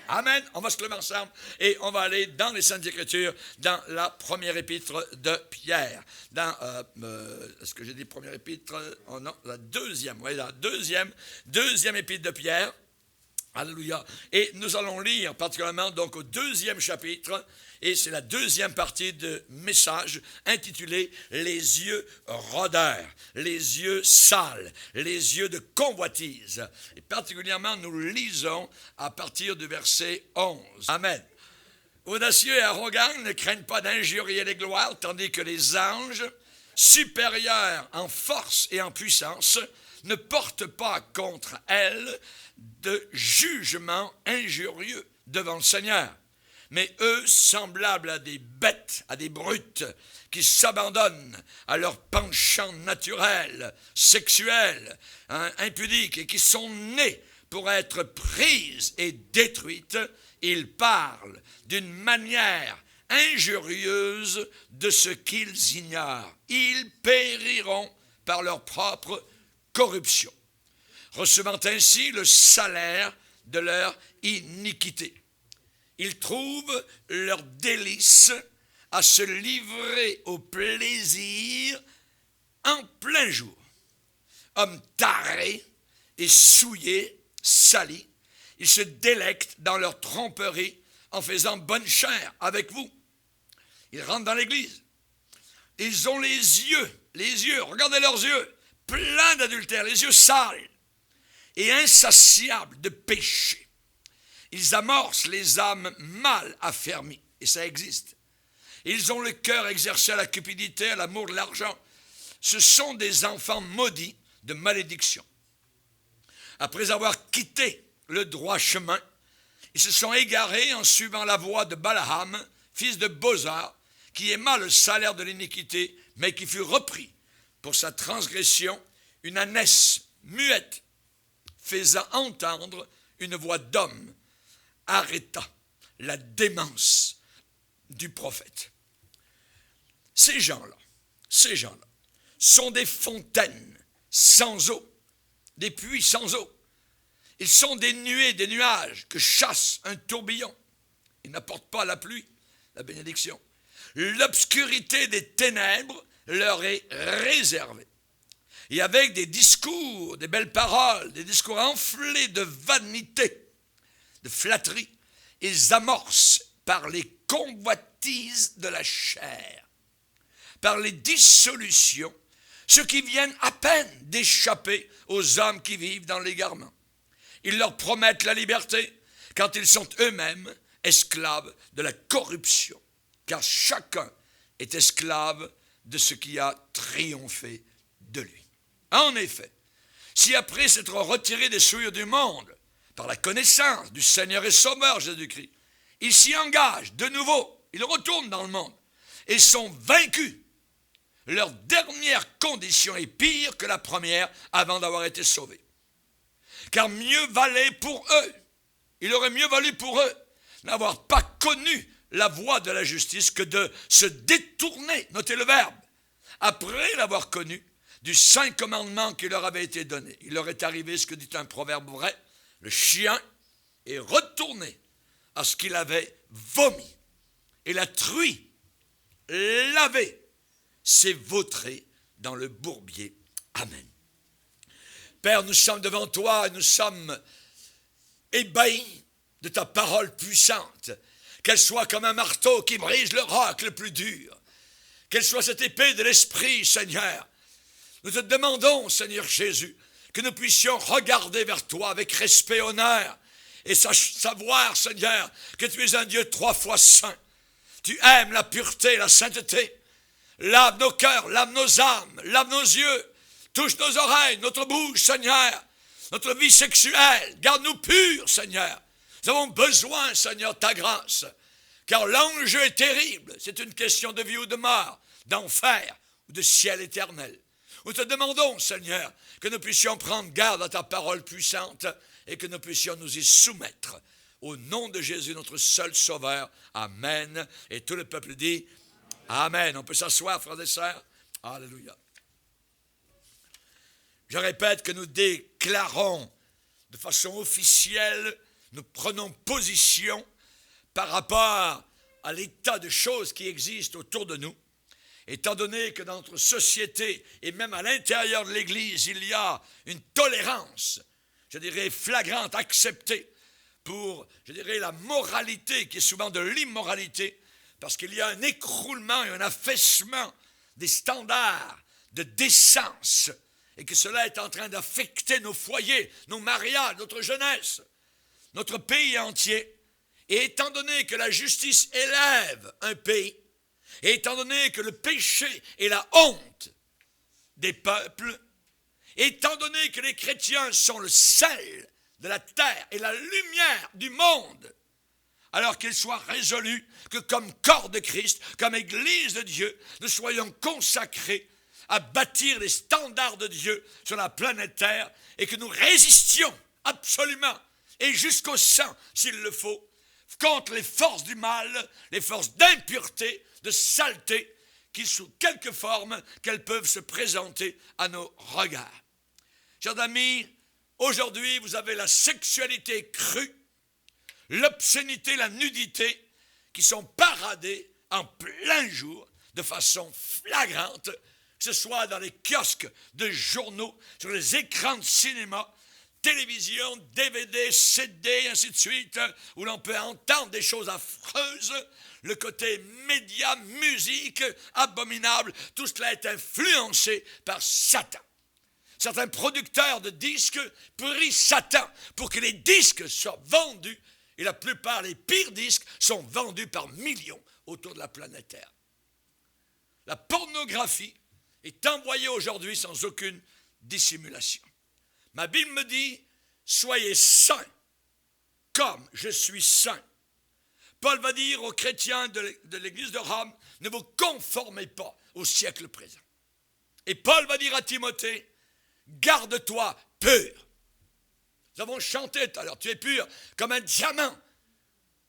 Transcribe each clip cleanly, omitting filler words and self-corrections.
Amen. On va se lever ensemble et on va aller dans les Saintes Écritures, dans la première épître de Pierre. Dans, est-ce que j'ai dit première épître? Oh non, la deuxième. Oui, la deuxième épître de Pierre. Alléluia. Et nous allons lire particulièrement donc au deuxième chapitre, et c'est la deuxième partie de message intitulé « Les yeux rôdeurs », les yeux sales, les yeux de convoitise. Et particulièrement, nous lisons à partir du verset 11. Amen. Audacieux et arrogants ne craignent pas d'injurier les gloires, tandis que les anges, supérieurs en force et en puissance, ne portent pas contre elles de jugement injurieux devant le Seigneur. Mais eux, semblables à des bêtes, à des brutes, qui s'abandonnent à leurs penchants naturels, sexuels, impudiques, et qui sont nés pour être prises et détruites, ils parlent d'une manière injurieuse de ce qu'ils ignorent. Ils périront par leur propre corruption, recevant ainsi le salaire de leur iniquité. Ils trouvent leur délice à se livrer au plaisir en plein jour. Hommes tarés et souillés, salis, ils se délectent dans leur tromperie en faisant bonne chère avec vous. Ils rentrent dans l'église. Ils ont les yeux, regardez leurs yeux, pleins d'adultère, les yeux sales et insatiables de péché. Ils amorcent les âmes mal affermies, et ça existe. Ils ont le cœur exercé à la cupidité, à l'amour de l'argent. Ce sont des enfants maudits de malédiction. Après avoir quitté le droit chemin, ils se sont égarés en suivant la voie de Balaam, fils de Bosar, qui aima le salaire de l'iniquité, mais qui fut repris pour sa transgression, une ânesse muette, faisant entendre une voix d'homme, arrêta la démence du prophète. Ces gens-là sont des fontaines sans eau, des puits sans eau. Ils sont des nuées, des nuages que chasse un tourbillon. Ils n'apportent pas la pluie, la bénédiction. L'obscurité des ténèbres leur est réservée. Et avec des discours, des belles paroles, des discours enflés de vanité, de flatterie, ils amorcent par les convoitises de la chair, par les dissolutions, ceux qui viennent à peine d'échapper aux hommes qui vivent dans l'égarement. Ils leur promettent la liberté quand ils sont eux-mêmes esclaves de la corruption, car chacun est esclave de ce qui a triomphé de lui. En effet, si après s'être retiré des souillures du monde, par la connaissance du Seigneur et Sauveur Jésus-Christ, ils s'y engagent de nouveau, ils retournent dans le monde et sont vaincus, leur dernière condition est pire que la première avant d'avoir été sauvés. Car mieux valait pour eux, il aurait mieux valu pour eux n'avoir pas connu la voie de la justice que de se détourner, notez le verbe, après l'avoir connu, du saint commandement qui leur avait été donné. Il leur est arrivé ce que dit un proverbe vrai, le chien est retourné à ce qu'il avait vomi, et la truie lavée s'est vautrée dans le bourbier. Amen. Père, nous sommes devant toi et nous sommes ébahis de ta parole puissante, qu'elle soit comme un marteau qui brise le roc le plus dur, qu'elle soit cette épée de l'esprit, Seigneur. Nous te demandons, Seigneur Jésus, que nous puissions regarder vers toi avec respect et honneur et savoir, Seigneur, que tu es un Dieu 3 fois saint. Tu aimes la pureté, la sainteté. Lave nos cœurs, lave nos âmes, lave nos yeux, touche nos oreilles, notre bouche, Seigneur, notre vie sexuelle. Garde-nous purs, Seigneur. Nous avons besoin, Seigneur, de ta grâce, car l'enjeu est terrible. C'est une question de vie ou de mort, d'enfer ou de ciel éternel. Nous te demandons, Seigneur, que nous puissions prendre garde à ta parole puissante et que nous puissions nous y soumettre. Au nom de Jésus, notre seul Sauveur. Amen. Et tout le peuple dit Amen. On peut s'asseoir, frères et sœurs. Alléluia. Je répète que nous déclarons de façon officielle nous prenons position par rapport à l'état de choses qui existent autour de nous, étant donné que dans notre société et même à l'intérieur de l'Église, il y a une tolérance, je dirais flagrante, acceptée pour, je dirais, la moralité qui est souvent de l'immoralité, parce qu'il y a un écroulement et un affaissement des standards de décence, et que cela est en train d'affecter nos foyers, nos mariages, notre jeunesse, notre pays entier. Et étant donné que la justice élève un pays, et étant donné que le péché est la honte des peuples, étant donné que les chrétiens sont le sel de la terre et la lumière du monde, alors qu'il soit résolu que comme corps de Christ, comme Église de Dieu, nous soyons consacrés à bâtir les standards de Dieu sur la planète Terre et que nous résistions absolument et jusqu'au sang, s'il le faut, contre les forces du mal, les forces d'impureté, de saleté, qui sous quelque forme qu'elles peuvent se présenter à nos regards. Chers amis, aujourd'hui vous avez la sexualité crue, l'obscénité, la nudité, qui sont paradées en plein jour, de façon flagrante, que ce soit dans les kiosques de journaux, sur les écrans de cinéma, télévision, DVD, CD, ainsi de suite, où l'on peut entendre des choses affreuses, le côté média, musique, abominable, tout cela est influencé par Satan. Certains producteurs de disques prient Satan pour que les disques soient vendus, et la plupart, les pires disques, sont vendus par millions autour de la planète Terre. La pornographie est envoyée aujourd'hui sans aucune dissimulation. Ma Bible me dit, soyez saints, comme je suis saint. Paul va dire aux chrétiens de l'Église de Rome, ne vous conformez pas au siècle présent. Et Paul va dire à Timothée, garde-toi pur. Nous avons chanté tout à l'heure, tu es pur comme un diamant.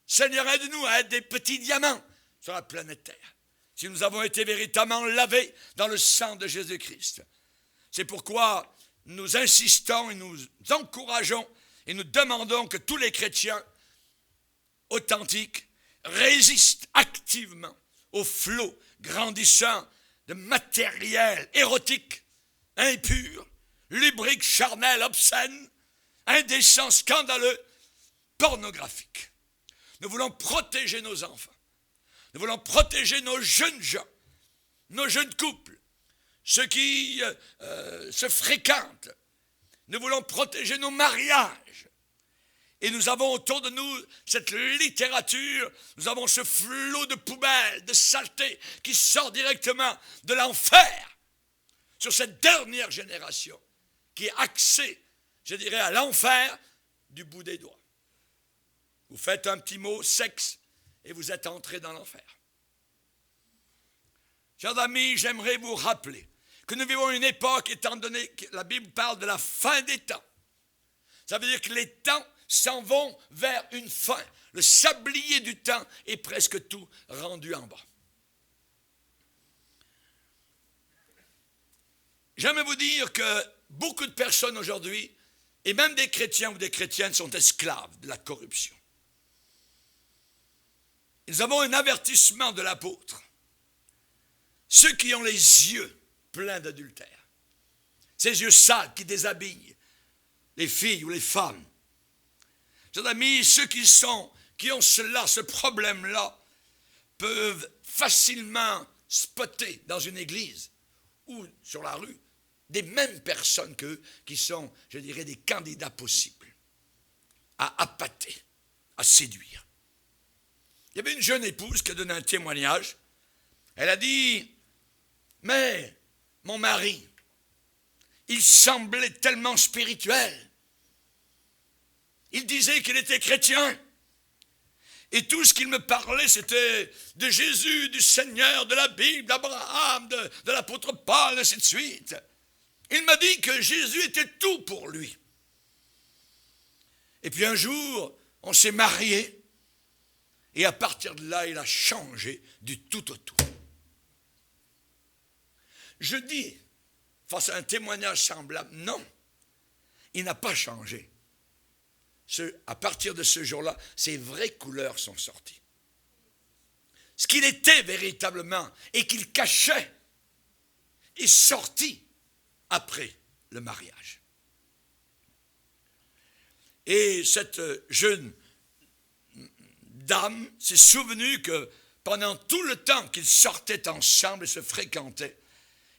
Seigneur, aide-nous à être des petits diamants sur la planète Terre, si nous avons été véritablement lavés dans le sang de Jésus-Christ. C'est pourquoi nous insistons et nous encourageons et nous demandons que tous les chrétiens authentiques résistent activement au flot grandissant de matériel érotique, impur, lubrique, charnel, obscène, indécent, scandaleux, pornographique. Nous voulons protéger nos enfants. Nous voulons protéger nos jeunes gens, nos jeunes couples, ceux qui se fréquentent. Nous voulons protéger nos mariages. Et nous avons autour de nous cette littérature, nous avons ce flot de poubelles, de saleté qui sort directement de l'enfer sur cette dernière génération qui est axée, je dirais, à l'enfer du bout des doigts. Vous faites un petit mot, sexe, et vous êtes entré dans l'enfer. Chers amis, j'aimerais vous rappeler que nous vivons une époque, étant donné que la Bible parle de la fin des temps. Ça veut dire que les temps s'en vont vers une fin. Le sablier du temps est presque tout rendu en bas. J'aimerais vous dire que beaucoup de personnes aujourd'hui, et même des chrétiens ou des chrétiennes, sont esclaves de la corruption. Nous avons un avertissement de l'apôtre. Ceux qui ont les yeux pleins d'adultère, ces yeux sales qui déshabillent les filles ou les femmes. Chers amis, ceux qui ont cela, ce problème-là, peuvent facilement spotter dans une église ou sur la rue des mêmes personnes qu'eux qui sont, je dirais, des candidats possibles à appâter, à séduire. Il y avait une jeune épouse qui a donné un témoignage. Elle a dit, mais mon mari, il semblait tellement spirituel. Il disait qu'il était chrétien. Et tout ce qu'il me parlait, c'était de Jésus, du Seigneur, de la Bible, d'Abraham, de l'apôtre Paul, ainsi de suite. Il m'a dit que Jésus était tout pour lui. Et puis un jour, on s'est mariés. Et à partir de là, il a changé du tout au tout. Je dis, face à un témoignage semblable, non, il n'a pas changé. à partir de ce jour-là, ses vraies couleurs sont sorties. Ce qu'il était véritablement et qu'il cachait est sorti après le mariage. Et cette jeune dame s'est souvenue que pendant tout le temps qu'ils sortaient ensemble et se fréquentaient,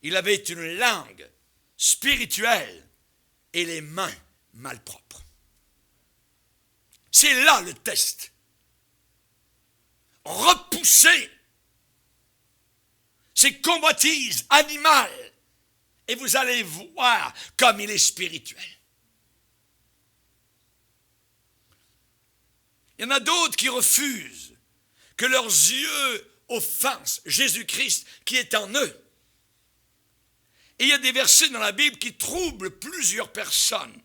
il avait une langue spirituelle et les mains malpropres. C'est là le test. Repoussez ces convoitises animales et vous allez voir comme il est spirituel. Il y en a d'autres qui refusent que leurs yeux offensent Jésus-Christ qui est en eux. Et il y a des versets dans la Bible qui troublent plusieurs personnes.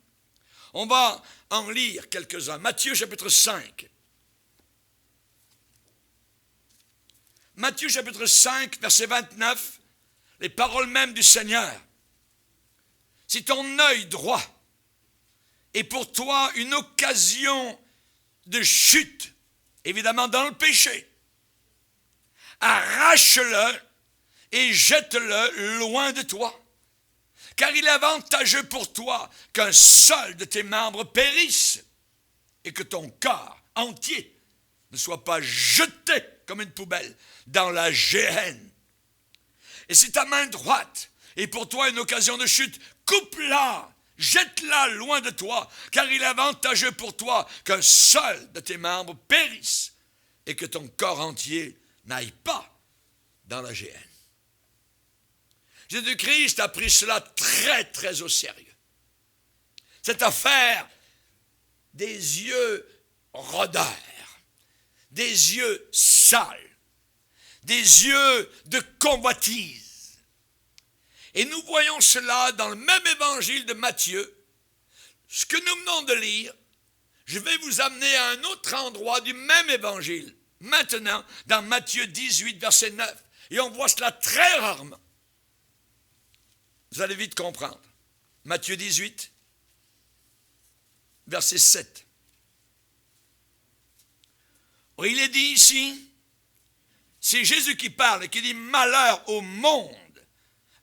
On va en lire quelques-uns. Matthieu chapitre 5. Matthieu chapitre 5, verset 29, les paroles mêmes du Seigneur. Si ton œil droit est pour toi une occasion de chute, évidemment dans le péché, arrache-le et jette-le loin de toi. Car il est avantageux pour toi qu'un seul de tes membres périsse et que ton corps entier ne soit pas jeté comme une poubelle dans la géhenne. Et si ta main droite est pour toi une occasion de chute, coupe-la, jette-la loin de toi, car il est avantageux pour toi qu'un seul de tes membres périsse et que ton corps entier n'aille pas dans la géhenne. Jésus-Christ a pris cela très, très au sérieux. Cette affaire des yeux rôdeurs, des yeux sales, des yeux de convoitise. Et nous voyons cela dans le même évangile de Matthieu. Ce que nous venons de lire, je vais vous amener à un autre endroit du même évangile. Maintenant, dans Matthieu 18, verset 9. Et on voit cela très rarement. Vous allez vite comprendre. Matthieu 18, verset 7. Il est dit ici, c'est Jésus qui parle et qui dit « Malheur au monde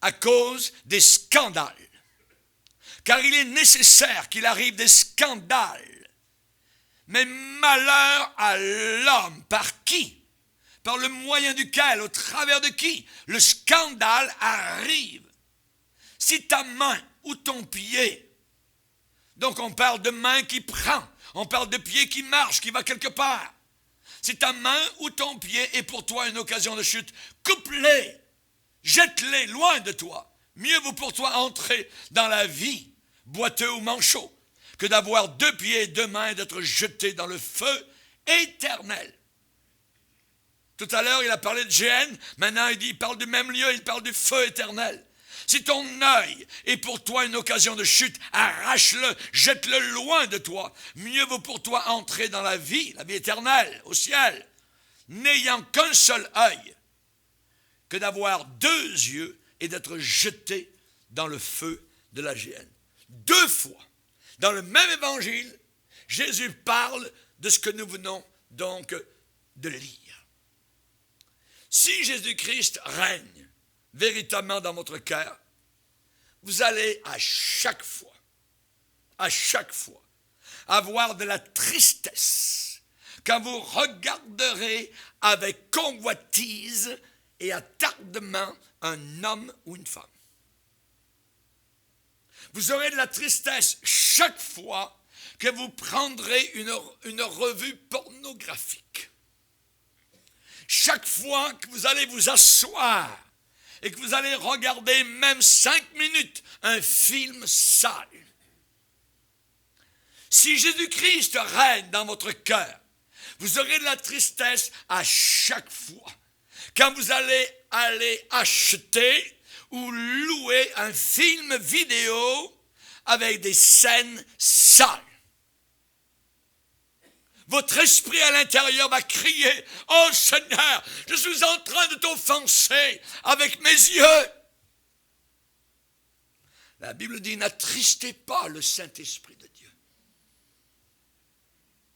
à cause des scandales. Car il est nécessaire qu'il arrive des scandales. Mais malheur à l'homme, par qui? Par le moyen duquel, au travers de qui, le scandale arrive. Si ta main ou ton pied, donc on parle de main qui prend, on parle de pied qui marche, qui va quelque part. Si ta main ou ton pied est pour toi une occasion de chute, coupe-les, jette-les loin de toi. Mieux vaut pour toi entrer dans la vie, boiteux ou manchot, que d'avoir 2 pieds et 2 mains et d'être jeté dans le feu éternel. Tout à l'heure, il a parlé de géhenne, maintenant il parle du même lieu, il parle du feu éternel. Si ton œil est pour toi une occasion de chute, arrache-le, jette-le loin de toi. Mieux vaut pour toi entrer dans la vie éternelle, au ciel, n'ayant qu'un seul œil, que d'avoir 2 yeux et d'être jeté dans le feu de la géhenne. 2 fois, dans le même évangile, Jésus parle de ce que nous venons donc de lire. Si Jésus-Christ règne véritablement dans votre cœur, vous allez à chaque fois, avoir de la tristesse quand vous regarderez avec convoitise et attardement un homme ou une femme. Vous aurez de la tristesse chaque fois que vous prendrez une revue pornographique. Chaque fois que vous allez vous asseoir et que vous allez regarder même 5 minutes un film sale. Si Jésus-Christ règne dans votre cœur, vous aurez de la tristesse à chaque fois quand vous allez acheter ou louer un film vidéo avec des scènes sales. Votre esprit à l'intérieur va crier « Oh Seigneur, je suis en train de t'offenser avec mes yeux. » La Bible dit « N'attristez pas le Saint-Esprit de Dieu. »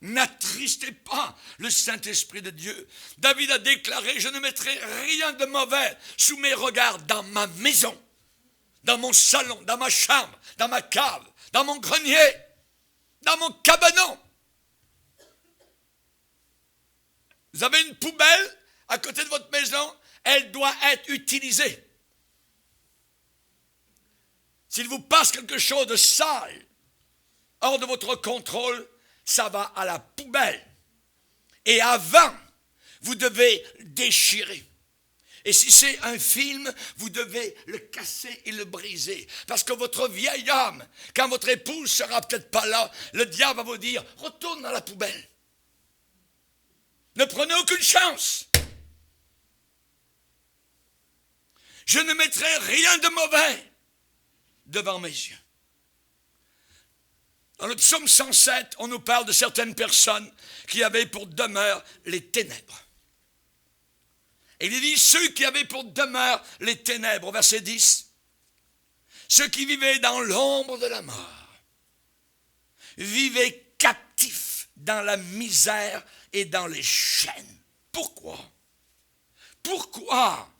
N'attristez pas le Saint-Esprit de Dieu. David a déclaré, je ne mettrai rien de mauvais sous mes regards dans ma maison, dans mon salon, dans ma chambre, dans ma cave, dans mon grenier, dans mon cabanon. Vous avez une poubelle à côté de votre maison, elle doit être utilisée. S'il vous passe quelque chose de sale, hors de votre contrôle, ça va à la poubelle. Et avant, vous devez déchirer. Et si c'est un film, vous devez le casser et le briser. Parce que votre vieil homme, quand votre épouse sera peut-être pas là, le diable va vous dire, retourne dans la poubelle. Ne prenez aucune chance. Je ne mettrai rien de mauvais devant mes yeux. Dans le psaume 107, on nous parle de certaines personnes qui avaient pour demeure les ténèbres. Et il dit, ceux qui avaient pour demeure les ténèbres, au verset 10, ceux qui vivaient dans l'ombre de la mort, vivaient captifs dans la misère et dans les chaînes. Pourquoi? Pourquoi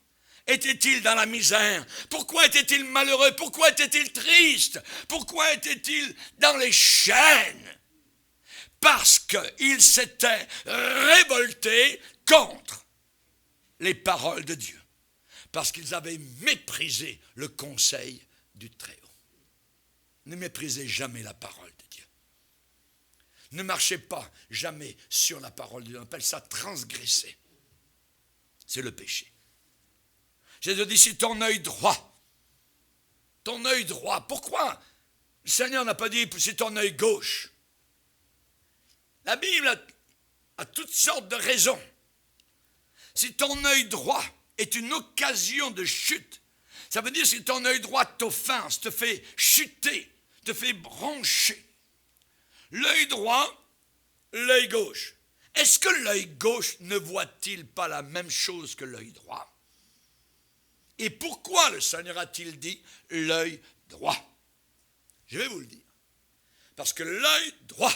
était-il dans la misère? Pourquoi était-il malheureux? Pourquoi était-il triste? Pourquoi était-il dans les chaînes? Parce qu'il s'était révolté contre les paroles de Dieu. Parce qu'ils avaient méprisé le conseil du Très-Haut. Ne méprisez jamais la parole de Dieu. Ne marchez pas jamais sur la parole de Dieu. On appelle ça transgresser. C'est le péché. Jésus dit, c'est ton œil droit. Ton œil droit. Pourquoi le Seigneur n'a pas dit, c'est ton œil gauche? La Bible a toutes sortes de raisons. Si ton œil droit est une occasion de chute, ça veut dire que si ton œil droit t'offense, te fait chuter, te fait broncher. L'œil droit, l'œil gauche. Est-ce que l'œil gauche ne voit-il pas la même chose que l'œil droit? Et pourquoi le Seigneur a-t-il dit l'œil droit? Je vais vous le dire. Parce que l'œil droit,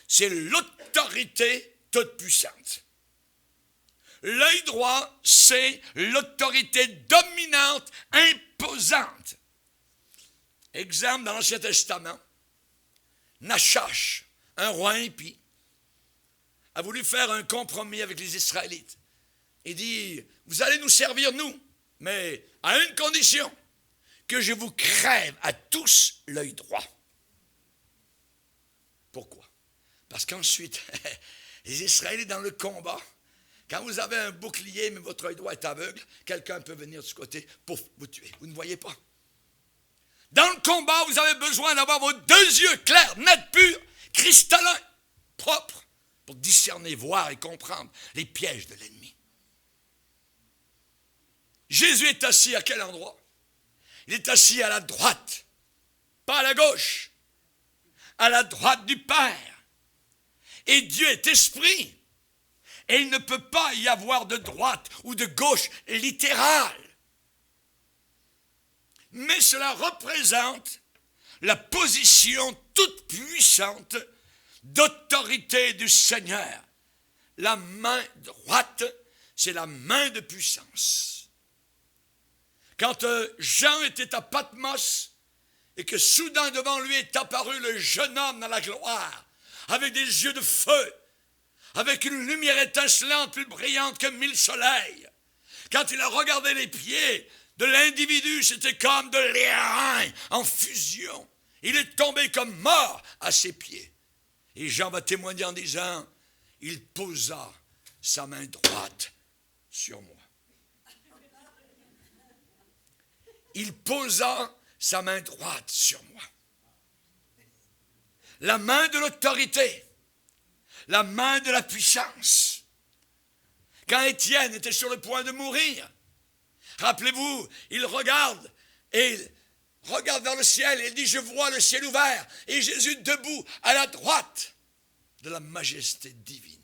c'est l'autorité toute puissante. L'œil droit, c'est l'autorité dominante, imposante. Exemple dans l'Ancien Testament, Nachash, un roi impie, a voulu faire un compromis avec les Israélites. Il dit, vous allez nous servir, nous, mais à une condition, que je vous crève à tous l'œil droit. Pourquoi? Parce qu'ensuite, les Israélites dans le combat, quand vous avez un bouclier, mais votre œil droit est aveugle, quelqu'un peut venir de ce côté, pouf, vous tuer. Vous ne voyez pas. Dans le combat, vous avez besoin d'avoir vos deux yeux clairs, nets, purs, cristallins, propres, pour discerner, voir et comprendre les pièges de l'ennemi. Jésus est assis à quel endroit? Il est assis à la droite, pas à la gauche, à la droite du Père. Et Dieu est esprit. Et il ne peut pas y avoir de droite ou de gauche littérale. Mais cela représente la position toute puissante d'autorité du Seigneur. La main droite, c'est la main de puissance. Quand Jean était à Patmos et que soudain devant lui est apparu le jeune homme dans la gloire, avec des yeux de feu, avec une lumière étincelante plus brillante que 1000 soleils. Quand il a regardé les pieds de l'individu, c'était comme de l'airain en fusion. Il est tombé comme mort à ses pieds. Et Jean va témoigner en disant, il posa sa main droite sur moi. Il posa sa main droite sur moi. La main de l'autorité. La main de la puissance. Quand Étienne était sur le point de mourir, rappelez-vous, il regarde et il regarde vers le ciel et il dit, je vois le ciel ouvert et Jésus debout à la droite de la majesté divine.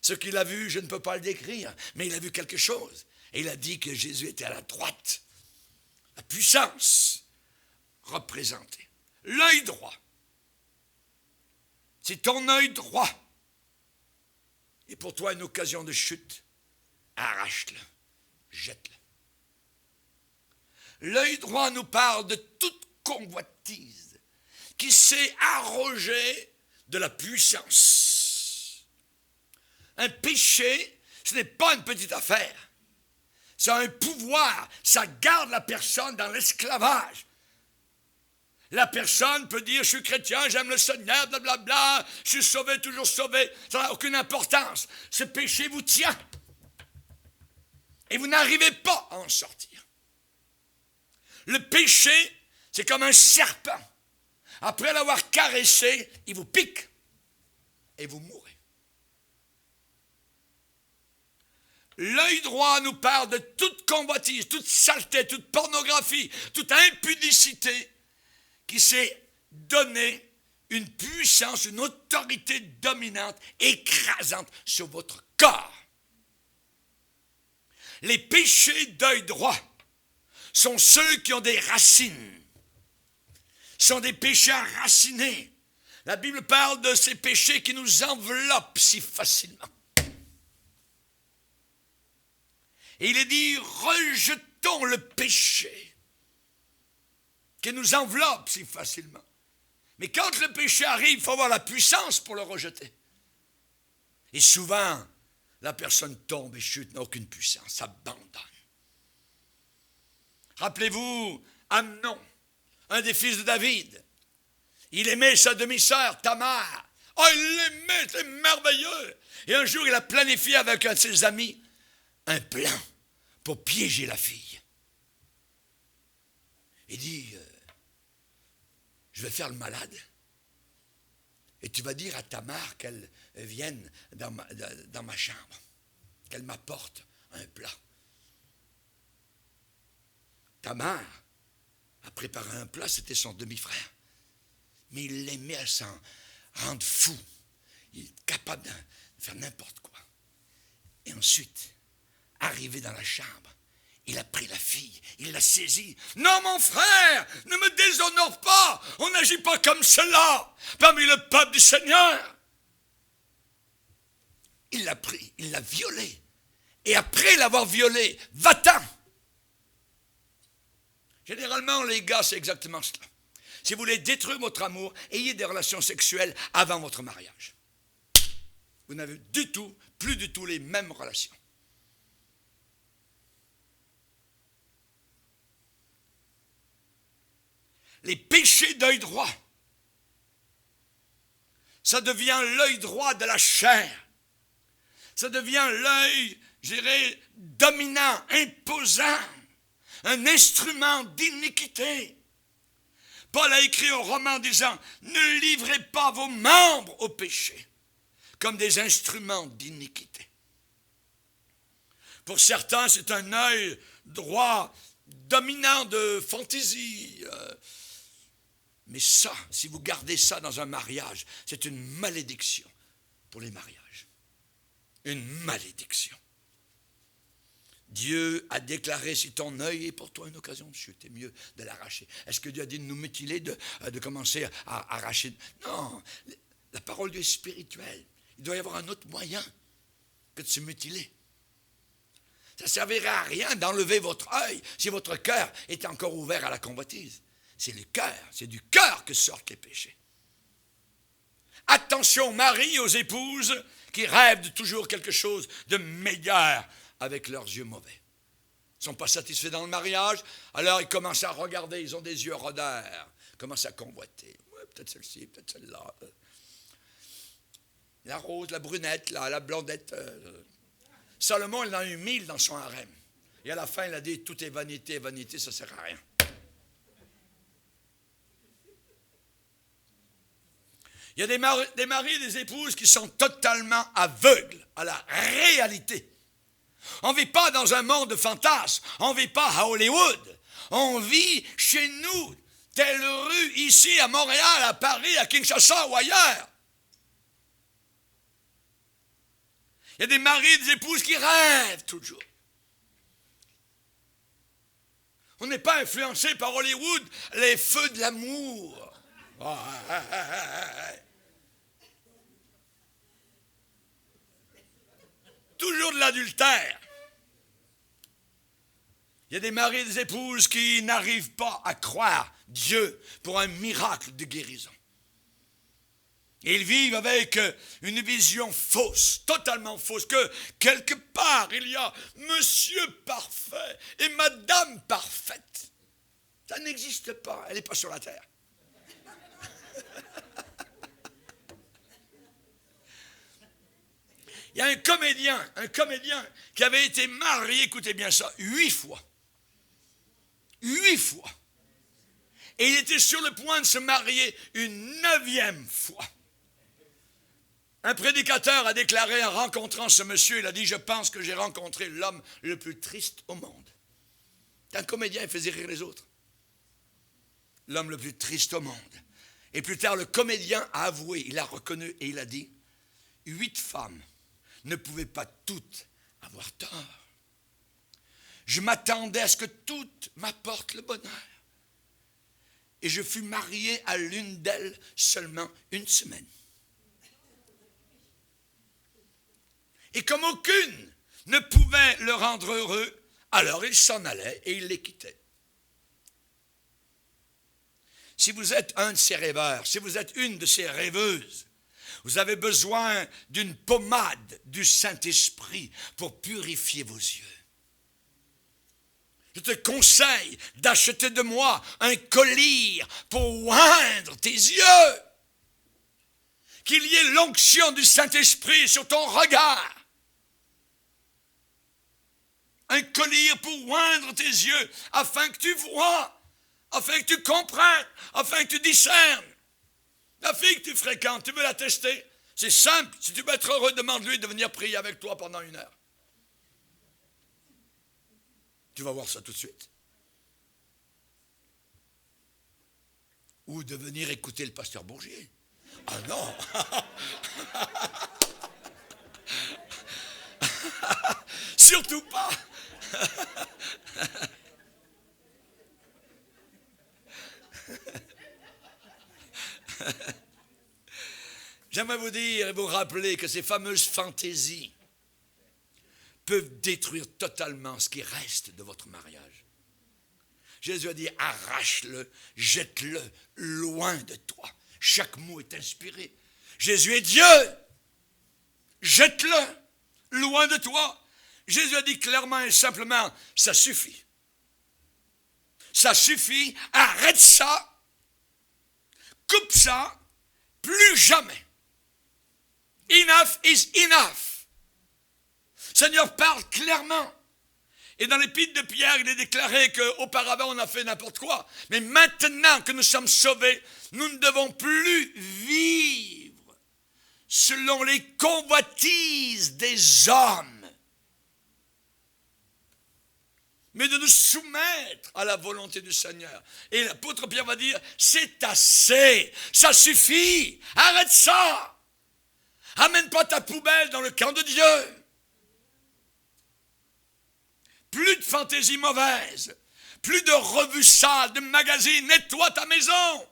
Ce qu'il a vu, je ne peux pas le décrire, mais il a vu quelque chose. Et il a dit que Jésus était à la droite. La puissance représentée. L'œil droit. Si ton œil droit est pour toi une occasion de chute, arrache-le, jette-le. L'œil droit nous parle de toute convoitise qui s'est arrogée de la puissance. Un péché, ce n'est pas une petite affaire. C'est un pouvoir, ça garde la personne dans l'esclavage. La personne peut dire, je suis chrétien, j'aime le Seigneur, blablabla, je suis sauvé, toujours sauvé. Ça n'a aucune importance. Ce péché vous tient. Et vous n'arrivez pas à en sortir. Le péché, c'est comme un serpent. Après l'avoir caressé, il vous pique et vous mourrez. L'œil droit nous parle de toute convoitise, toute saleté, toute pornographie, toute impudicité qui s'est donné une puissance, une autorité dominante, écrasante sur votre corps. Les péchés d'œil droit sont ceux qui ont des racines, sont des péchés enracinés. La Bible parle de ces péchés qui nous enveloppent si facilement. Et il est dit, rejetons le péché qui nous enveloppe si facilement. Mais quand le péché arrive, il faut avoir la puissance pour le rejeter. Et souvent, la personne tombe et chute, n'a aucune puissance, abandonne. Rappelez-vous, Amnon, un des fils de David, il aimait sa demi-sœur, Tamar. Oh, il l'aimait, c'est merveilleux. Et un jour, il a planifié avec un de ses amis un plan pour piéger la fille. Il dit, je vais faire le malade. Et tu vas dire à Tamar qu'elle vienne dans ma chambre, qu'elle m'apporte un plat. Tamar a préparé un plat, c'était son demi-frère. Mais il l'aimait à s'en rendre fou. Il est capable de faire n'importe quoi. Et ensuite, arrivé dans la chambre, il a pris la fille, il l'a saisie. Non, mon frère, ne me déshonore pas, on n'agit pas comme cela parmi le peuple du Seigneur. Il l'a pris, il l'a violée. Et après l'avoir violée, va-t'en. Généralement, les gars, c'est exactement cela. Si vous voulez détruire votre amour, ayez des relations sexuelles avant votre mariage. Vous n'avez plus du tout les mêmes relations. Les péchés d'œil droit, ça devient l'œil droit de la chair. Ça devient l'œil, je dirais, dominant, imposant, un instrument d'iniquité. Paul a écrit au Romain en disant, ne livrez pas vos membres au péché, comme des instruments d'iniquité. Pour certains, c'est un œil droit, dominant de fantaisie. Mais ça, si vous gardez ça dans un mariage, c'est une malédiction pour les mariages. Une malédiction. Dieu a déclaré, si ton œil est pour toi une occasion de chute, c'est mieux de l'arracher. Est-ce que Dieu a dit de nous mutiler, de commencer à arracher? Non, la parole de Dieu est spirituelle. Il doit y avoir un autre moyen que de se mutiler. Ça ne servirait à rien d'enlever votre œil si votre cœur est encore ouvert à la convoitise. C'est le cœur, c'est du cœur que sortent les péchés. Attention aux maris et aux épouses qui rêvent de toujours quelque chose de meilleur avec leurs yeux mauvais. Ils ne sont pas satisfaits dans le mariage, alors ils commencent à regarder, ils ont des yeux rôdeurs, ils commencent à convoiter. Ouais, peut-être celle-ci, peut-être celle-là. La rose, la brunette, la blondette. Salomon, il en a eu 1000 dans son harem. Et à la fin, il a dit, tout est vanité, vanité, ça ne sert à rien. Il y a des maris et des épouses qui sont totalement aveugles à la réalité. On ne vit pas dans un monde de fantasmes. On ne vit pas à Hollywood. On vit chez nous, telle rue, ici, à Montréal, à Paris, à Kinshasa ou ailleurs. Il y a des maris et des épouses qui rêvent toujours. On n'est pas influencé par Hollywood, les feux de l'amour. toujours de l'adultère. Il y a des maris et des épouses qui n'arrivent pas à croire Dieu pour un miracle de guérison. Et ils vivent avec une vision fausse, totalement fausse, que quelque part il y a monsieur parfait et madame parfaite. Ça n'existe pas, elle n'est pas sur la terre. Il y a un comédien qui avait été marié, écoutez bien ça, 8 fois. 8 fois. Et il était sur le point de se marier une 9e fois. Un prédicateur a déclaré en rencontrant ce monsieur, il a dit, je pense que j'ai rencontré l'homme le plus triste au monde. Un comédien, il faisait rire les autres. L'homme le plus triste au monde. Et plus tard, le comédien a avoué, il a reconnu et il a dit, 8 femmes ne pouvaient pas toutes avoir tort. Je m'attendais à ce que toutes m'apportent le bonheur. Et je fus marié à l'une d'elles seulement 1 semaine. Et comme aucune ne pouvait le rendre heureux, alors il s'en allait et il les quittait. Si vous êtes un de ces rêveurs, si vous êtes une de ces rêveuses, vous avez besoin d'une pommade du Saint-Esprit pour purifier vos yeux. Je te conseille d'acheter de moi un collier pour oindre tes yeux. Qu'il y ait l'onction du Saint-Esprit sur ton regard. Un collier pour oindre tes yeux afin que tu vois, afin que tu comprennes, afin que tu discernes. La fille que tu fréquentes, tu veux la tester? C'est simple. Si tu veux être heureux, demande-lui de venir prier avec toi pendant 1 heure. Tu vas voir ça tout de suite. Ou de venir écouter le pasteur Bourgier. Ah non! Surtout pas! J'aimerais vous dire et vous rappeler que ces fameuses fantaisies peuvent détruire totalement ce qui reste de votre mariage. Jésus a dit, arrache-le, jette-le loin de toi. Chaque mot est inspiré. Jésus est Dieu. Jette-le loin de toi. Jésus a dit clairement et simplement, ça suffit. Ça suffit, arrête ça, coupe ça, plus jamais. Enough is enough. Le Seigneur parle clairement. Et dans l'épître de Pierre, il est déclaré qu'auparavant on a fait n'importe quoi. Mais maintenant que nous sommes sauvés, nous ne devons plus vivre selon les convoitises des hommes, mais de nous soumettre à la volonté du Seigneur. Et l'apôtre Pierre va dire, c'est assez, ça suffit, arrête ça. Amène pas ta poubelle dans le camp de Dieu. Plus de fantaisies mauvaises, plus de revues sales, de magazines, nettoie ta maison.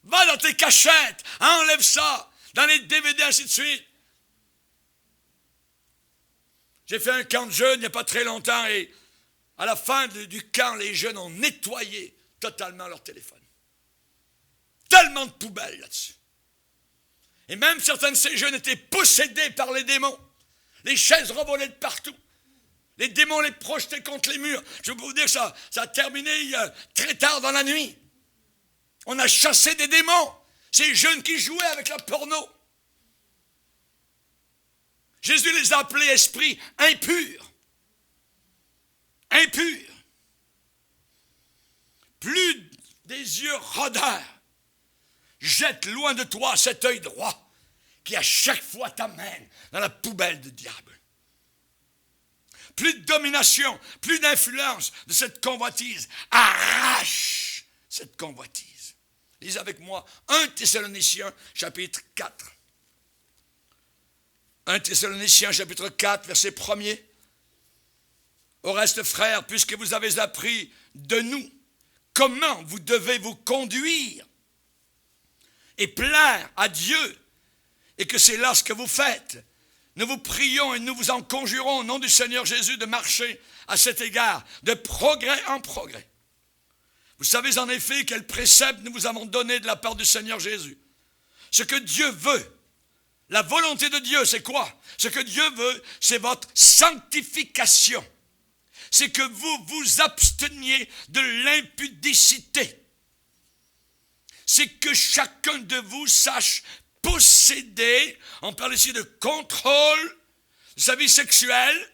Va dans tes cachettes, enlève ça, dans les DVD, ainsi de suite. J'ai fait un camp de jeunes il n'y a pas très longtemps et à la fin du camp, les jeunes ont nettoyé totalement leur téléphone. Tellement de poubelles là-dessus. Et même certains de ces jeunes étaient possédés par les démons. Les chaises revolaient de partout. Les démons les projetaient contre les murs. Je peux vous dire que ça a terminé très tard dans la nuit. On a chassé des démons. Ces jeunes qui jouaient avec la porno. Jésus les a appelés esprits impurs. Impurs. Plus des yeux rôdeurs. Jette loin de toi cet œil droit qui à chaque fois t'amène dans la poubelle du diable. Plus de domination, plus d'influence de cette convoitise. Arrache cette convoitise. Lisez avec moi 1 Thessaloniciens chapitre 4. 1 Thessaloniciens chapitre 4 verset 1er. Au reste, frères, puisque vous avez appris de nous comment vous devez vous conduire et plaire à Dieu, et que c'est là ce que vous faites, Nous vous prions et nous vous en conjurons au nom du Seigneur Jésus de marcher à cet égard, de progrès en progrès. Vous savez en effet quel précepte nous vous avons donné de la part du Seigneur Jésus. Ce que Dieu veut, la volonté de Dieu, c'est quoi? Ce que Dieu veut, c'est votre sanctification. C'est que vous vous absteniez de l'impudicité. C'est que chacun de vous sache posséder, on parle ici de contrôle de sa vie sexuelle,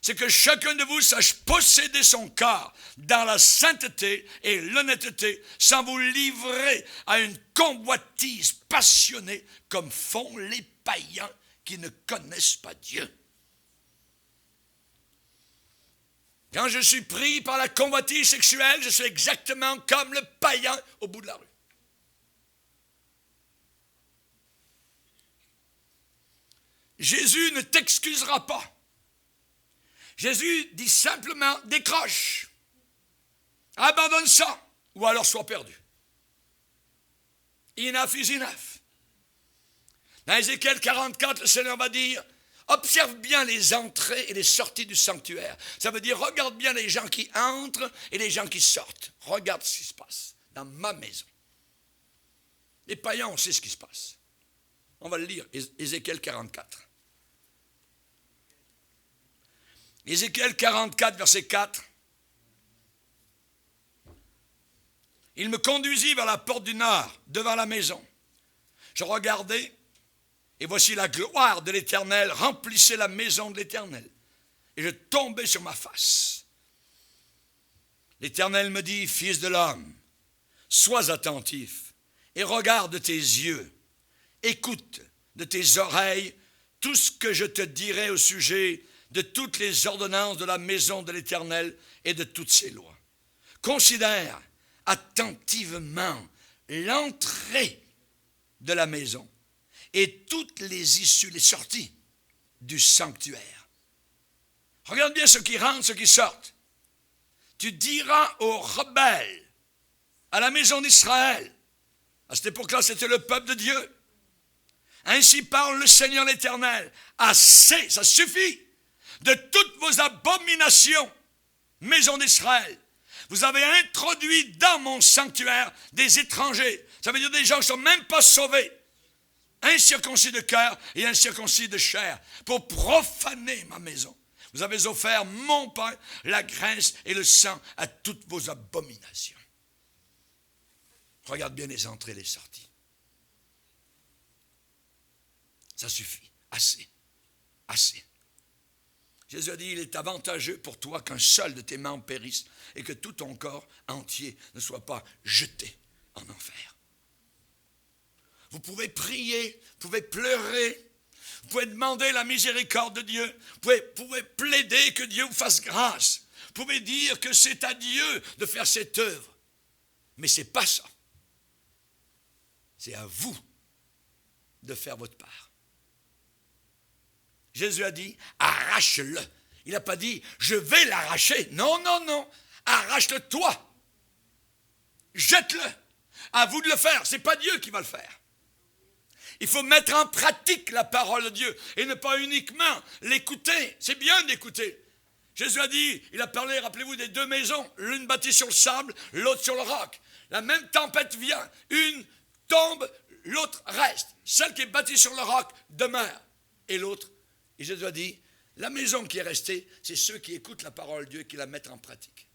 c'est que chacun de vous sache posséder son corps dans la sainteté et l'honnêteté sans vous livrer à une convoitise passionnée comme font les païens qui ne connaissent pas Dieu. Quand je suis pris par la convoitise sexuelle, je suis exactement comme le païen au bout de la rue. Jésus ne t'excusera pas. Jésus dit simplement, décroche, abandonne ça, ou alors sois perdu. Enough is enough. Dans Ézéchiel 44, le Seigneur va dire, observe bien les entrées et les sorties du sanctuaire. Ça veut dire, regarde bien les gens qui entrent et les gens qui sortent. Regarde ce qui se passe dans ma maison. Les païens, on sait ce qui se passe. On va le lire, Ézéchiel 44. Ézéchiel 44, verset 4. Il me conduisit vers la porte du nord, devant la maison. Je regardai, et voici la gloire de l'Éternel remplissait la maison de l'Éternel. Et je tombai sur ma face. L'Éternel me dit, fils de l'homme, sois attentif et regarde de tes yeux. Écoute de tes oreilles tout ce que je te dirai au sujet de toutes les ordonnances de la maison de l'Éternel et de toutes ses lois. Considère attentivement l'entrée de la maison et toutes les issues, les sorties du sanctuaire. Regarde bien ceux qui rentrent, ceux qui sortent. Tu diras aux rebelles, à la maison d'Israël, à cette époque-là, c'était le peuple de Dieu. Ainsi parle le Seigneur l'Éternel. Assez, ça suffit. De toutes vos abominations, maison d'Israël, vous avez introduit dans mon sanctuaire des étrangers. Ça veut dire des gens qui ne sont même pas sauvés. Incirconcis de cœur et incirconcis de chair, pour profaner ma maison. Vous avez offert mon pain, la graisse et le sang à toutes vos abominations. Regarde bien les entrées et les sorties. Ça suffit. Assez. Assez. Jésus a dit, il est avantageux pour toi qu'un seul de tes membres périsse et que tout ton corps entier ne soit pas jeté en enfer. Vous pouvez prier, vous pouvez pleurer, vous pouvez demander la miséricorde de Dieu, vous pouvez plaider que Dieu vous fasse grâce, vous pouvez dire que c'est à Dieu de faire cette œuvre. Mais ce n'est pas ça. C'est à vous de faire votre part. Jésus a dit, arrache-le. Il n'a pas dit, je vais l'arracher. Non, non, non. Arrache-le toi. Jette-le. À vous de le faire. Ce n'est pas Dieu qui va le faire. Il faut mettre en pratique la parole de Dieu et ne pas uniquement l'écouter. C'est bien d'écouter. Jésus a dit, il a parlé, rappelez-vous, des deux maisons. L'une bâtie sur le sable, l'autre sur le roc. La même tempête vient. Une tombe, l'autre reste. Celle qui est bâtie sur le roc demeure. Et l'autre. Et Jésus a dit, la maison qui est restée, c'est ceux qui écoutent la parole de Dieu et qui la mettent en pratique.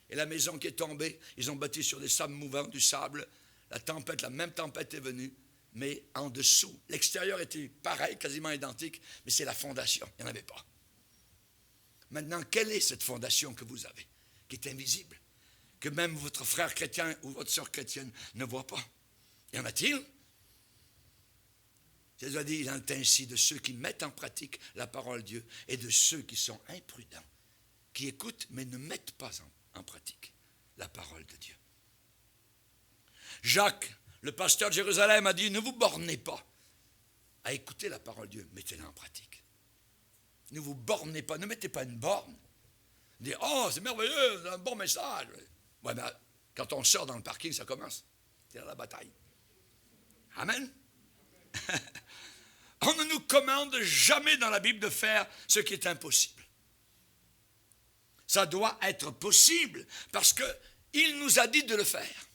Et la maison qui est tombée, ils ont bâti sur des sables mouvants, du sable. La tempête, la même tempête est venue, mais en dessous. L'extérieur était pareil, quasiment identique, mais c'est la fondation. Il n'y en avait pas. Maintenant, quelle est cette fondation que vous avez, qui est invisible, que même votre frère chrétien ou votre sœur chrétienne ne voit pas? Y en a-t-il? Jésus a dit, il en est ainsi de ceux qui mettent en pratique la parole de Dieu et de ceux qui sont imprudents, qui écoutent mais ne mettent pas en pratique la parole de Dieu. Jacques, le pasteur de Jérusalem, a dit, ne vous bornez pas à écouter la parole de Dieu, mettez-la en pratique. Ne vous bornez pas, ne mettez pas une borne. Dites, oh, c'est merveilleux, c'est un bon message. Ouais, mais quand on sort dans le parking, ça commence. C'est la bataille. Amen. On ne nous commande jamais dans la Bible de faire ce qui est impossible. Ça doit être possible parce qu'il nous a dit de le faire.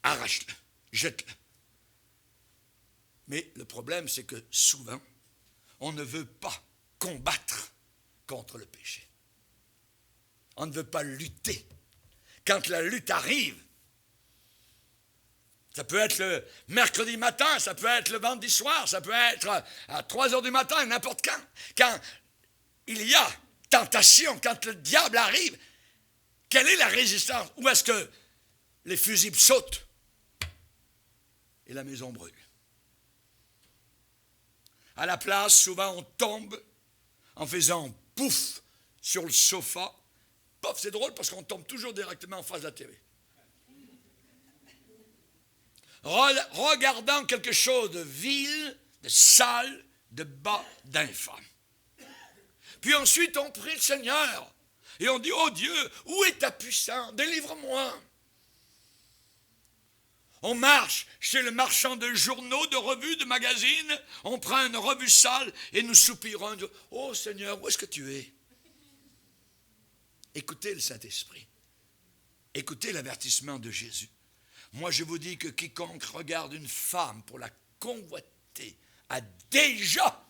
Arrache-le, jette-le. Mais le problème, c'est que souvent, on ne veut pas combattre contre le péché. On ne veut pas lutter. Quand la lutte arrive, ça peut être le mercredi matin, ça peut être le vendredi soir, ça peut être à 3 heures du matin, n'importe quand. Quand il y a tentation, quand le diable arrive, quelle est la résistance? Où est-ce que les fusibles sautent et la maison brûle? À la place, souvent, on tombe en faisant pouf sur le sofa. Pouf, c'est drôle parce qu'on tombe toujours directement en face de la télé. Regardant quelque chose de vil, de sale, de bas, d'infâme. Puis ensuite, on prie le Seigneur. Et on dit, oh Dieu, où est ta puissance? Délivre-moi. On marche chez le marchand de journaux, de revues, de magazines. On prend une revue sale et nous soupirons. Oh Seigneur, où est-ce que tu es? Écoutez le Saint-Esprit. Écoutez l'avertissement de Jésus. Moi, je vous dis que quiconque regarde une femme pour la convoiter a déjà,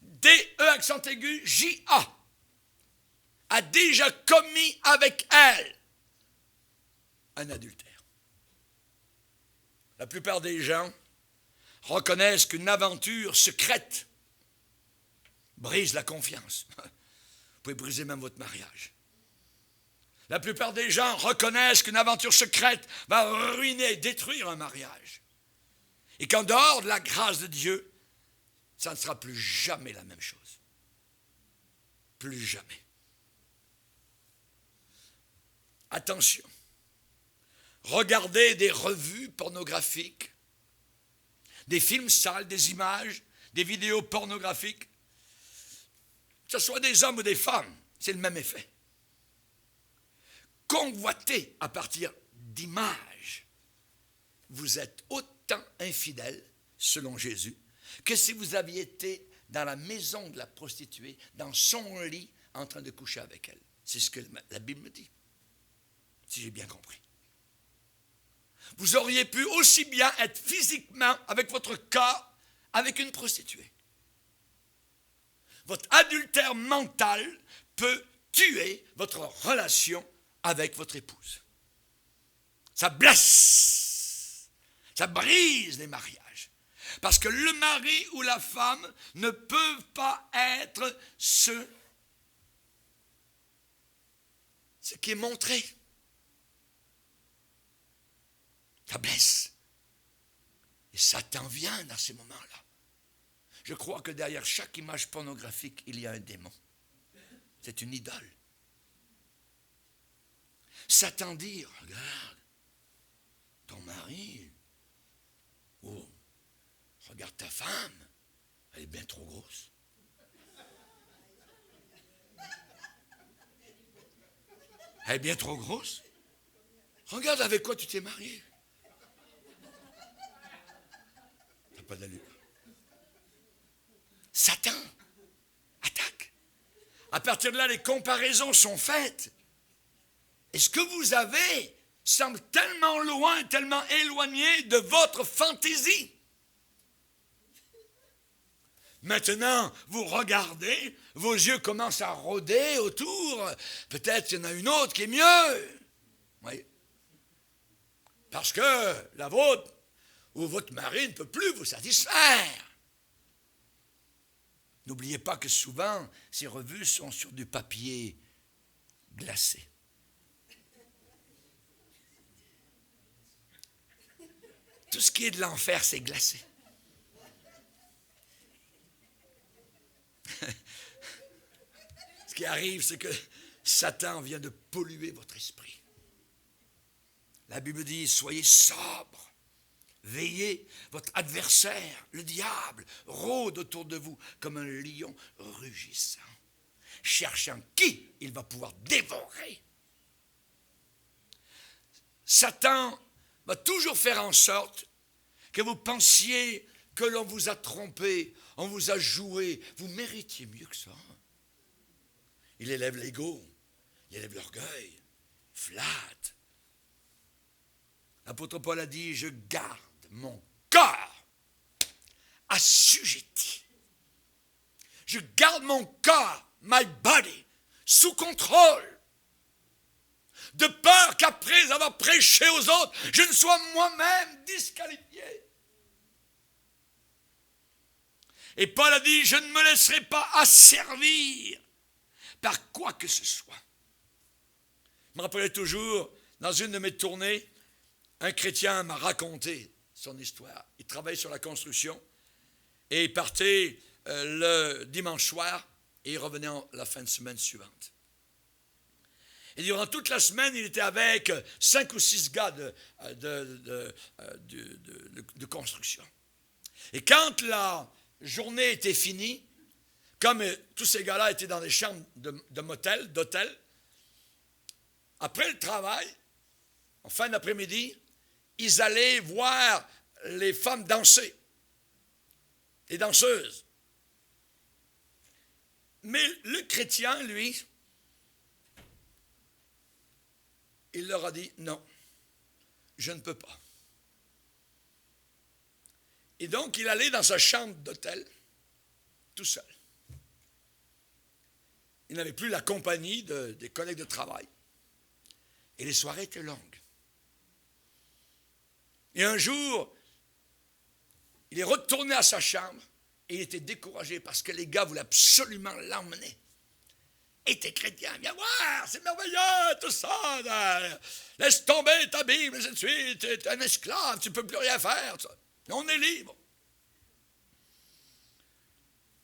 D-E accent aigu, J-A, a déjà commis avec elle un adultère. La plupart des gens reconnaissent qu'une aventure secrète brise la confiance. Vous pouvez briser même votre mariage. La plupart des gens reconnaissent qu'une aventure secrète va ruiner, détruire un mariage. Et qu'en dehors de la grâce de Dieu, ça ne sera plus jamais la même chose. Plus jamais. Attention. Regardez des revues pornographiques, des films sales, des images, des vidéos pornographiques, que ce soit des hommes ou des femmes, c'est le même effet. Convoiter à partir d'images, vous êtes autant infidèle, selon Jésus, que si vous aviez été dans la maison de la prostituée, dans son lit, en train de coucher avec elle. C'est ce que la Bible me dit, si j'ai bien compris. Vous auriez pu aussi bien être physiquement, avec votre corps, avec une prostituée. Votre adultère mental peut tuer votre relation avec votre épouse. Ça blesse, ça brise les mariages. Parce que le mari ou la femme ne peuvent pas être ce qui est montré. Ça blesse. Et Satan vient dans ces moments-là. Je crois que derrière chaque image pornographique, il y a un démon. C'est une idole. Satan dit, regarde, ton mari, oh, regarde ta femme, elle est bien trop grosse. Elle est bien trop grosse. Regarde avec quoi tu t'es marié. T'as pas d'allure. Satan attaque. À partir de là, les comparaisons sont faites. Et ce que vous avez semble tellement loin, tellement éloigné de votre fantaisie. Maintenant, vous regardez, vos yeux commencent à rôder autour. Peut-être qu'il y en a une autre qui est mieux. Oui. Parce que la vôtre ou votre mari ne peut plus vous satisfaire. N'oubliez pas que souvent, ces revues sont sur du papier glacé. Tout ce qui est de l'enfer, c'est glacé. Ce qui arrive, c'est que Satan vient de polluer votre esprit. La Bible dit, soyez sobres, veillez, votre adversaire, le diable, rôde autour de vous comme un lion rugissant, cherchant qui il va pouvoir dévorer. Satan va toujours faire en sorte que vous pensiez que l'on vous a trompé, on vous a joué. Vous méritiez mieux que ça. Il élève l'ego, il élève l'orgueil, flatte. L'apôtre Paul a dit, je garde mon corps assujetti. Je garde mon corps, my body, sous contrôle. De peur qu'après avoir prêché aux autres, je ne sois moi-même disqualifié. Et Paul a dit, je ne me laisserai pas asservir par quoi que ce soit. Je me rappelais toujours, dans une de mes tournées, un chrétien m'a raconté son histoire. Il travaillait sur la construction et il partait le dimanche soir et il revenait la fin de semaine suivante. Et durant toute la semaine, il était avec 5 ou 6 gars de construction. Et quand la journée était finie, comme tous ces gars-là étaient dans des chambres de motel, d'hôtel, après le travail, en fin d'après-midi, ils allaient voir les femmes danser, les danseuses. Mais le chrétien, lui, il leur a dit, non, je ne peux pas. Et donc, il allait dans sa chambre d'hôtel, tout seul. Il n'avait plus la compagnie des collègues de travail. Et les soirées étaient longues. Et un jour, il est retourné à sa chambre et il était découragé parce que les gars voulaient absolument l'emmener. Et t'es chrétien, viens voir, c'est merveilleux, tout ça. Laisse tomber ta Bible, ainsi de suite. T'es un esclave, tu ne peux plus rien faire. On est libre.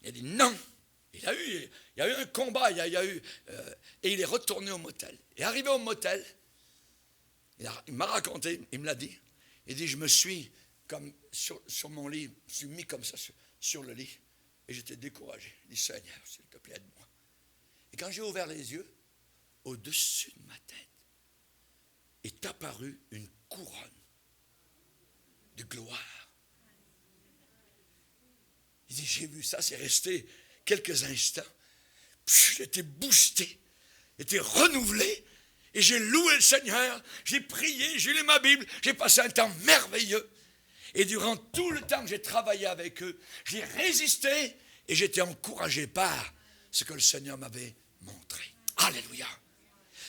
Il a dit non. Il y a eu un combat, et il est retourné au motel. Et arrivé au motel, il m'a raconté, il me l'a dit. Il dit, je me suis, comme sur mon lit, je me suis mis comme ça sur le lit. Et j'étais découragé. Il dit, Seigneur, s'il te plaît, aide-moi. Et quand j'ai ouvert les yeux, au-dessus de ma tête est apparue une couronne de gloire. Il dit, j'ai vu ça, c'est resté quelques instants. Puis j'étais boosté, j'étais renouvelé, et j'ai loué le Seigneur, j'ai prié, j'ai lu ma Bible, j'ai passé un temps merveilleux. Et durant tout le temps que j'ai travaillé avec eux, j'ai résisté et j'étais encouragé par ce que le Seigneur m'avait montré. Alléluia.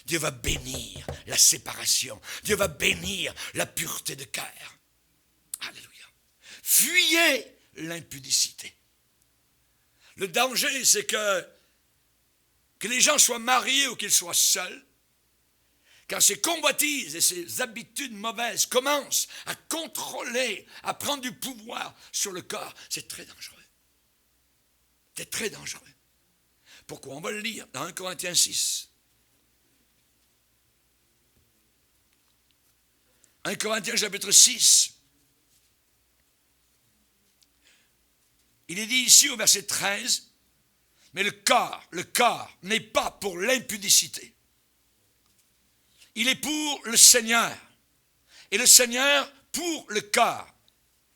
Dieu va bénir la séparation. Dieu va bénir la pureté de cœur. Alléluia. Fuyez l'impudicité. Le danger, c'est que les gens soient mariés ou qu'ils soient seuls, quand ces convoitises et ces habitudes mauvaises commencent à contrôler, à prendre du pouvoir sur le corps, c'est très dangereux. C'est très dangereux. Pourquoi? On va le lire dans 1 Corinthiens 6. 1 Corinthiens chapitre 6. Il est dit ici au verset 13, mais le corps n'est pas pour l'impudicité. Il est pour le Seigneur. Et le Seigneur pour le corps.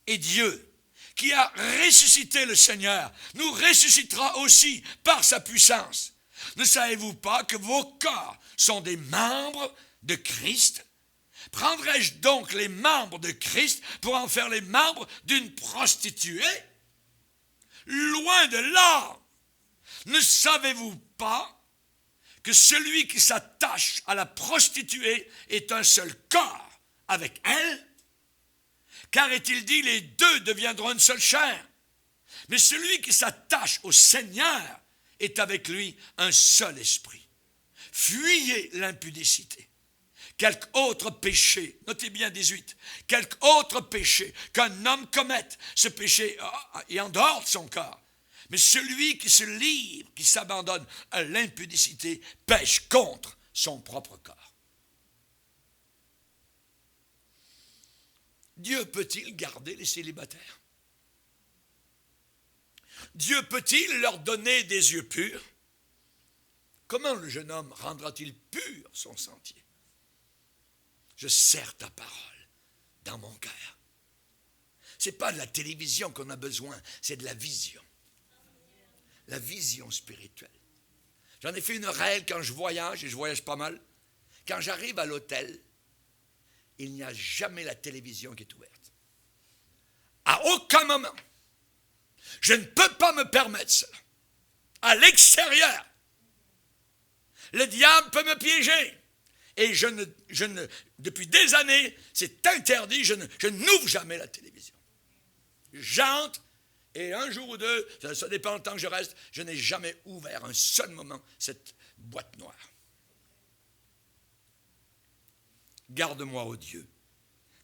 Et Dieu, qui a ressuscité le Seigneur, nous ressuscitera aussi par sa puissance. Ne savez-vous pas que vos corps sont des membres de Christ? Prendrais-je donc les membres de Christ pour en faire les membres d'une prostituée? Loin de là! Ne savez-vous pas que celui qui s'attache à la prostituée est un seul corps avec elle? Car est-il dit, les deux deviendront une seule chair. Mais celui qui s'attache au Seigneur est avec lui un seul esprit. Fuyez l'impudicité. Quelque autre péché, notez bien 18, quelque autre péché qu'un homme commette, ce péché est en dehors de son corps. Mais celui qui se livre, qui s'abandonne à l'impudicité, pêche contre son propre corps. Dieu peut-il garder les célibataires? Dieu peut-il leur donner des yeux purs? Comment le jeune homme rendra-t-il pur son sentier? Je serre ta parole dans mon cœur. Ce n'est pas de la télévision qu'on a besoin, c'est de la vision. La vision spirituelle. J'en ai fait une règle quand je voyage, et je voyage pas mal. Quand j'arrive à l'hôtel, il n'y a jamais la télévision qui est ouverte. À aucun moment. Je ne peux pas me permettre cela. À l'extérieur, le diable peut me piéger. Et depuis des années, c'est interdit, je n'ouvre jamais la télévision. J'entre, et un jour ou deux, ça dépend du temps que je reste, je n'ai jamais ouvert un seul moment cette boîte noire. Garde-moi, ô Dieu,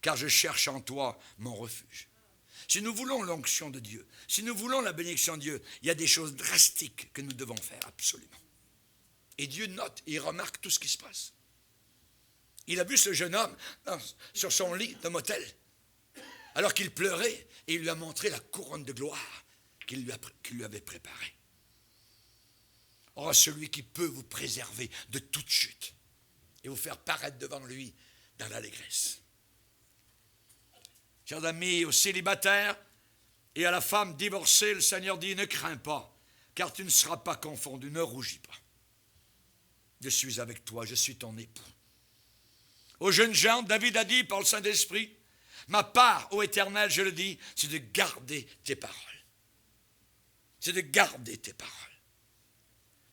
car je cherche en toi mon refuge. Si nous voulons l'onction de Dieu, si nous voulons la bénédiction de Dieu, il y a des choses drastiques que nous devons faire, absolument. Et Dieu note, et il remarque tout ce qui se passe. Il a vu ce jeune homme sur son lit de motel, alors qu'il pleurait, et il lui a montré la couronne de gloire qu'il lui avait préparée. Oh, celui qui peut vous préserver de toute chute et vous faire paraître devant lui dans l'allégresse. Chers amis, aux célibataires et à la femme divorcée, le Seigneur dit, ne crains pas, car tu ne seras pas confondu, ne rougis pas. Je suis avec toi, je suis ton époux. Aux jeunes gens, David a dit par le Saint-Esprit, ma part, ô Éternel, je le dis, c'est de garder tes paroles. C'est de garder tes paroles.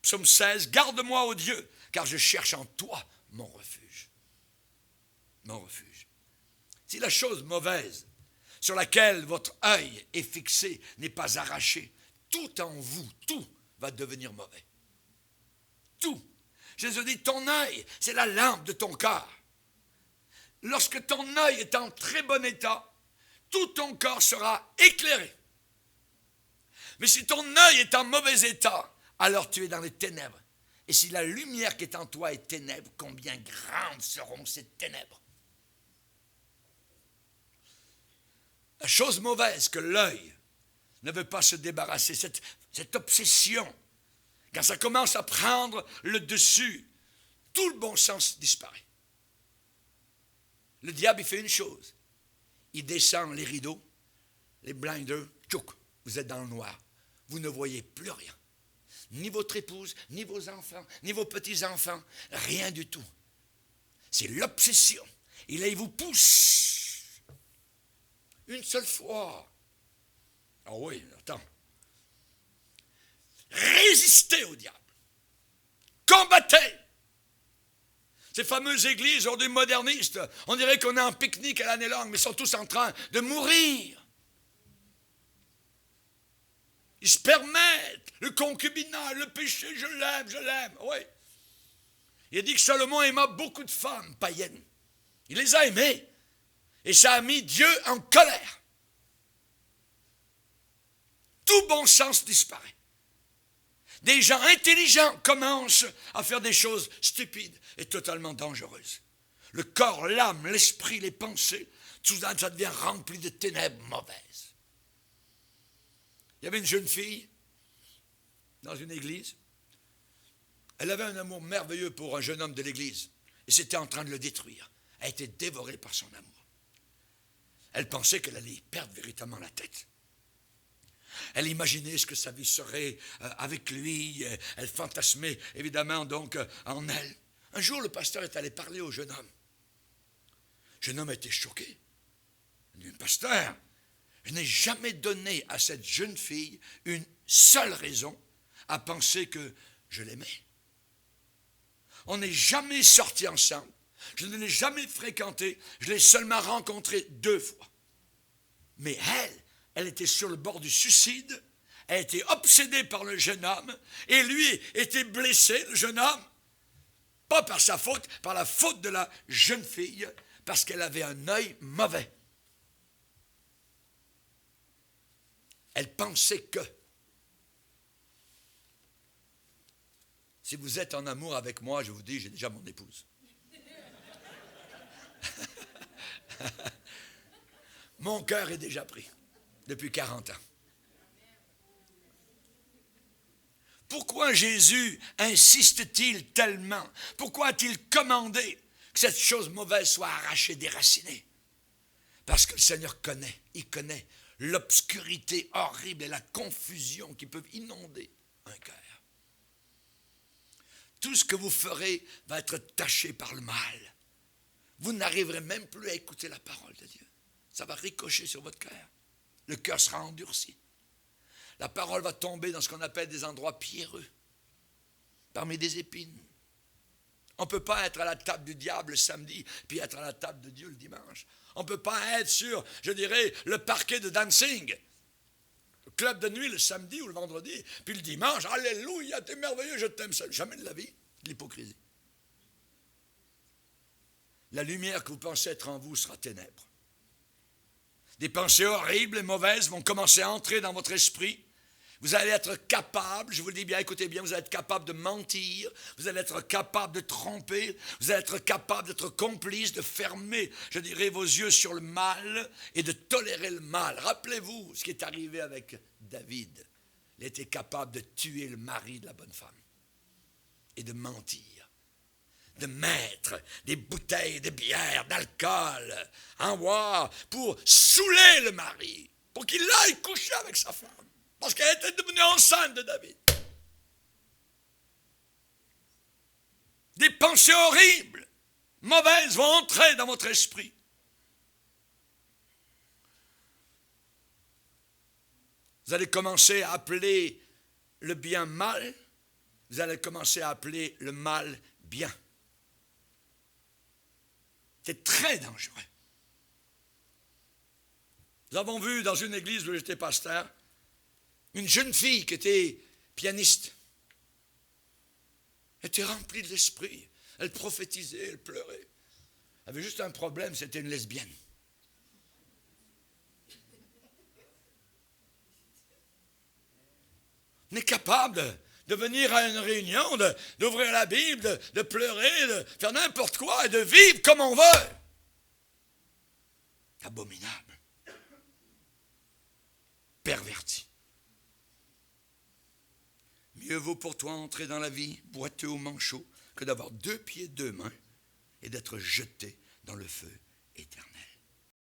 Psaume 16, garde-moi, ô Dieu, car je cherche en toi mon refuge. Mon refuge. Si la chose mauvaise sur laquelle votre œil est fixé n'est pas arraché, tout en vous, tout va devenir mauvais. Tout. Jésus dit, ton œil, c'est la lampe de ton corps. Lorsque ton œil est en très bon état, tout ton corps sera éclairé. Mais si ton œil est en mauvais état, alors tu es dans les ténèbres. Et si la lumière qui est en toi est ténèbres, combien grandes seront ces ténèbres? La chose mauvaise que l'œil ne veut pas se débarrasser, cette obsession, quand ça commence à prendre le dessus, tout le bon sens disparaît. Le diable, il fait une chose. Il descend les rideaux, les blinders, tchouk, vous êtes dans le noir. Vous ne voyez plus rien. Ni votre épouse, ni vos enfants, ni vos petits-enfants, rien du tout. C'est l'obsession. Et là, il vous pousse. Une seule fois. Ah oui, attends. Résistez au diable. Combattez. Ces fameuses églises aujourd'hui modernistes, on dirait qu'on est en pique-nique à l'année longue, mais ils sont tous en train de mourir. Ils se permettent le concubinat, le péché, je l'aime, oui. Il a dit que Salomon aima beaucoup de femmes païennes. Il les a aimées. Et ça a mis Dieu en colère. Tout bon sens disparaît. Des gens intelligents commencent à faire des choses stupides et totalement dangereuses. Le corps, l'âme, l'esprit, les pensées, tout ça devient rempli de ténèbres mauvaises. Il y avait une jeune fille dans une église. Elle avait un amour merveilleux pour un jeune homme de l'église et c'était en train de le détruire. Elle a été dévorée par son amour. Elle pensait qu'elle allait perdre véritablement la tête. Elle imaginait ce que sa vie serait avec lui. Elle fantasmait évidemment donc en elle. Un jour, le pasteur est allé parler au jeune homme. Le jeune homme était choqué. Il dit, pasteur, je n'ai jamais donné à cette jeune fille une seule raison à penser que je l'aimais. On n'est jamais sortis ensemble. Je ne l'ai jamais fréquentée. Je l'ai seulement rencontrée 2 fois. Mais elle était sur le bord du suicide. Elle était obsédée par le jeune homme. Et lui était blessé, le jeune homme. Pas par sa faute, par la faute de la jeune fille, parce qu'elle avait un œil mauvais. Elle pensait que. Si vous êtes en amour avec moi, je vous dis, j'ai déjà mon épouse. Mon cœur est déjà pris depuis 40 ans. Pourquoi Jésus insiste-t-il tellement? Pourquoi a-t-il commandé que cette chose mauvaise soit arrachée, déracinée? Parce que le Seigneur connaît, il connaît l'obscurité horrible et la confusion qui peuvent inonder un cœur. Tout ce que vous ferez va être taché par le mal. Vous n'arriverez même plus à écouter la parole de Dieu. Ça va ricocher sur votre cœur. Le cœur sera endurci. La parole va tomber dans ce qu'on appelle des endroits pierreux, parmi des épines. On ne peut pas être à la table du diable le samedi, puis être à la table de Dieu le dimanche. On ne peut pas être sur, je dirais, le parquet de dancing, le club de nuit le samedi ou le vendredi, puis le dimanche, alléluia, t'es merveilleux, je t'aime. Jamais de la vie, de l'hypocrisie. La lumière que vous pensez être en vous sera ténèbres. Des pensées horribles et mauvaises vont commencer à entrer dans votre esprit. Vous allez être capable, je vous le dis bien, écoutez bien, vous allez être capable de mentir, vous allez être capable de tromper, vous allez être capable d'être complice, de fermer, je dirais, vos yeux sur le mal et de tolérer le mal. Rappelez-vous ce qui est arrivé avec David. Il était capable de tuer le mari de la bonne femme et de mentir, de mettre des bouteilles de bière, d'alcool en boire pour saouler le mari, pour qu'il aille coucher avec sa femme. Parce qu'elle était devenue enceinte de David. Des pensées horribles, mauvaises vont entrer dans votre esprit. Vous allez commencer à appeler le bien mal, vous allez commencer à appeler le mal bien. C'est très dangereux. Nous avons vu dans une église où j'étais pasteur, une jeune fille qui était pianiste. Elle était remplie de l'esprit. Elle prophétisait, elle pleurait. Elle avait juste un problème, c'était une lesbienne. On est capable de venir à une réunion, d'ouvrir la Bible, de pleurer, de faire n'importe quoi et de vivre comme on veut. Abominable. Perverti. Mieux vaut pour toi entrer dans la vie boiteux au manchot que d'avoir 2 pieds, 2 mains et d'être jeté dans le feu éternel.